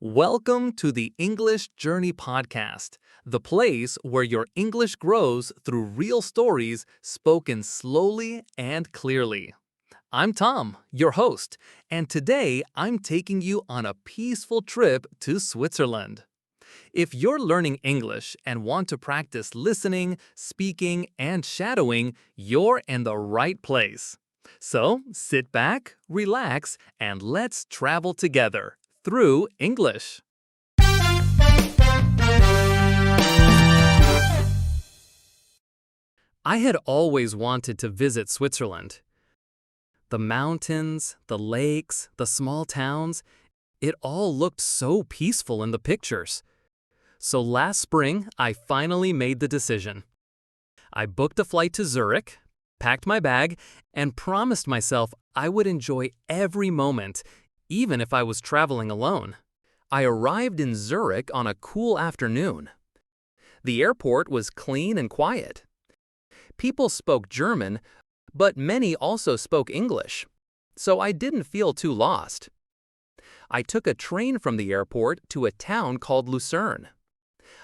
Welcome to the English Journey Podcast, the place where your English grows through real stories spoken slowly and clearly. I'm Tom, your host, and today I'm taking you on a peaceful trip to Switzerland. If you're learning English and want to practice listening, speaking, and shadowing, you're in the right place. So sit back, relax, and let's travel together through English. I had always wanted to visit Switzerland. The mountains, the lakes, the small towns, it all looked so peaceful in the pictures. So last spring, I finally made the decision. I booked a flight to Zurich, packed my bag, and promised myself I would enjoy every moment, even if I was traveling alone. I arrived in Zurich on a cool afternoon. The airport was clean and quiet. People spoke German, but many also spoke English, so I didn't feel too lost. I took a train from the airport to a town called Lucerne.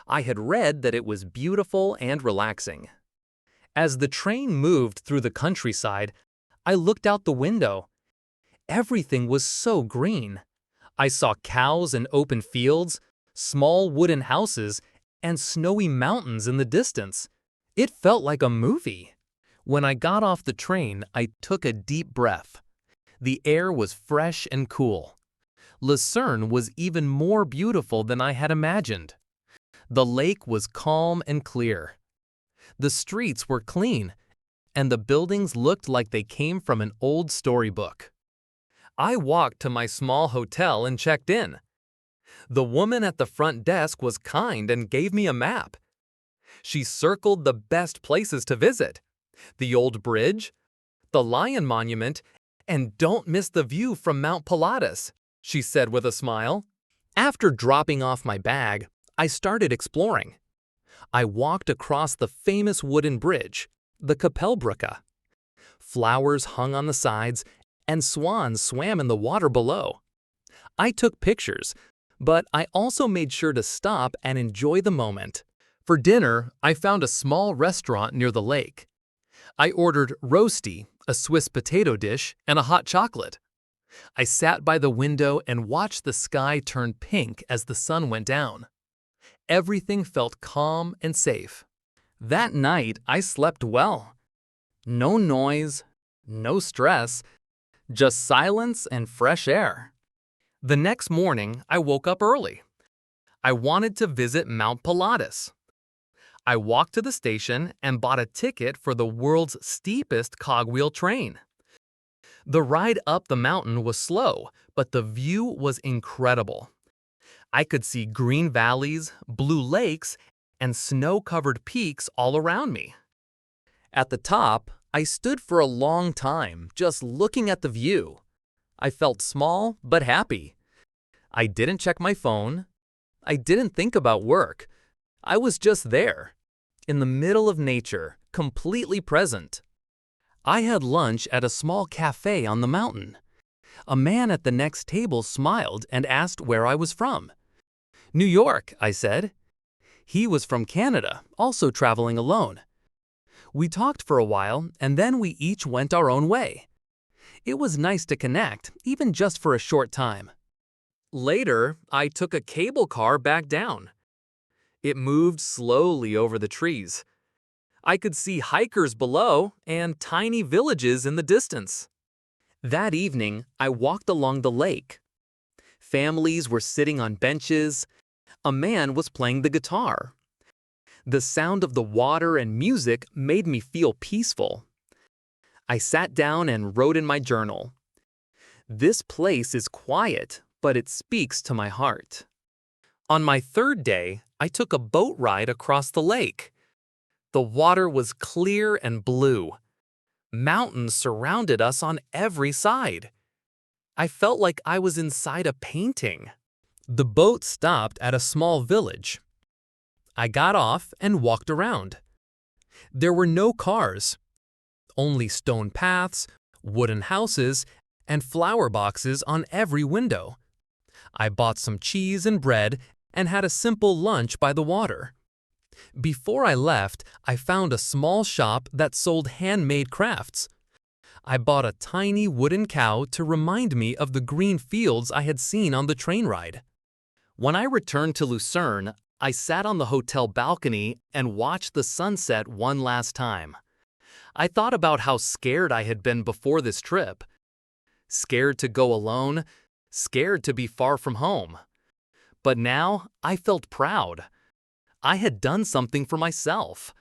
I had read that it was beautiful and relaxing. As the train moved through the countryside, I looked out the window. Everything was so green. I saw cows in open fields, small wooden houses, and snowy mountains in the distance. It felt like a movie. When I got off the train, I took a deep breath. The air was fresh and cool. Lucerne was even more beautiful than I had imagined. The lake was calm and clear. The streets were clean, and the buildings looked like they came from an old storybook. I walked to my small hotel and checked in. The woman at the front desk was kind and gave me a map. She circled the best places to visit: the old bridge, the lion monument, and don't miss the view from Mount Pilatus, she said with a smile. After dropping off my bag, I started exploring. I walked across the famous wooden bridge, the Kapellbrücke. Flowers hung on the sides, and swans swam in the water below. I took pictures, but I also made sure to stop and enjoy the moment. For dinner, I found a small restaurant near the lake. I ordered rosti, a Swiss potato dish, and a hot chocolate. I sat by the window and watched the sky turn pink as the sun went down. Everything felt calm and safe. That night, I slept well. No noise, no stress, just silence and fresh air. The next morning, I woke up early. I wanted to visit Mount Pilatus. I walked to the station and bought a ticket for the world's steepest cogwheel train. The ride up the mountain was slow, but the view was incredible. I could see green valleys, blue lakes, and snow-covered peaks all around me. At the top, I stood for a long time, just looking at the view. I felt small but happy. I didn't check my phone. I didn't think about work. I was just there, in the middle of nature, completely present. I had lunch at a small cafe on the mountain. A man at the next table smiled and asked where I was from. New York, I said. He was from Canada, also traveling alone. We talked for a while, and then we each went our own way. It was nice to connect, even just for a short time. Later, I took a cable car back down. It moved slowly over the trees. I could see hikers below and tiny villages in the distance. That evening, I walked along the lake. Families were sitting on benches. A man was playing the guitar. The sound of the water and music made me feel peaceful. I sat down and wrote in my journal. This place is quiet, but it speaks to my heart. On my third day, I took a boat ride across the lake. The water was clear and blue. Mountains surrounded us on every side. I felt like I was inside a painting. The boat stopped at a small village. I got off and walked around. There were no cars, only stone paths, wooden houses, and flower boxes on every window. I bought some cheese and bread and had a simple lunch by the water. Before I left, I found a small shop that sold handmade crafts. I bought a tiny wooden cow to remind me of the green fields I had seen on the train ride. When I returned to Lucerne, I sat on the hotel balcony and watched the sunset one last time. I thought about how scared I had been before this trip. Scared to go alone, scared to be far from home. But now I felt proud. I had done something for myself.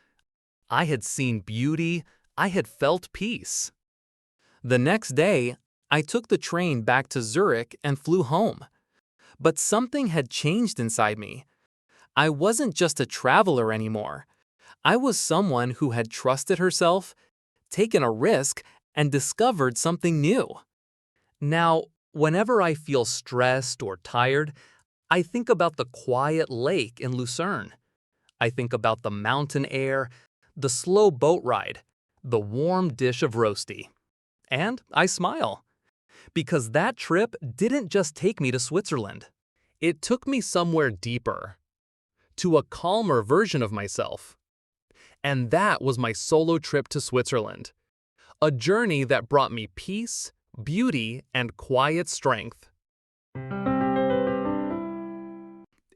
I had seen beauty, I had felt peace. The next day, I took the train back to Zurich and flew home. But something had changed inside me. I wasn't just a traveler anymore. I was someone who had trusted herself, taken a risk, and discovered something new. Now, whenever I feel stressed or tired, I think about the quiet lake in Lucerne. I think about the mountain air, the slow boat ride, the warm dish of roasty. And I smile. Because that trip didn't just take me to Switzerland. It took me somewhere deeper, to a calmer version of myself. And that was my solo trip to Switzerland. A journey that brought me peace, beauty, and quiet strength.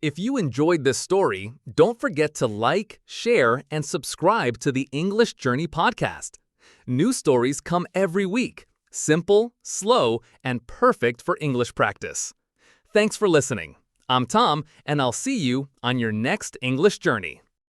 If you enjoyed this story, don't forget to like, share, and subscribe to the English Journey podcast. New stories come every week. Simple, slow, and perfect for English practice. Thanks for listening. I'm Tom, and I'll see you on your next English journey.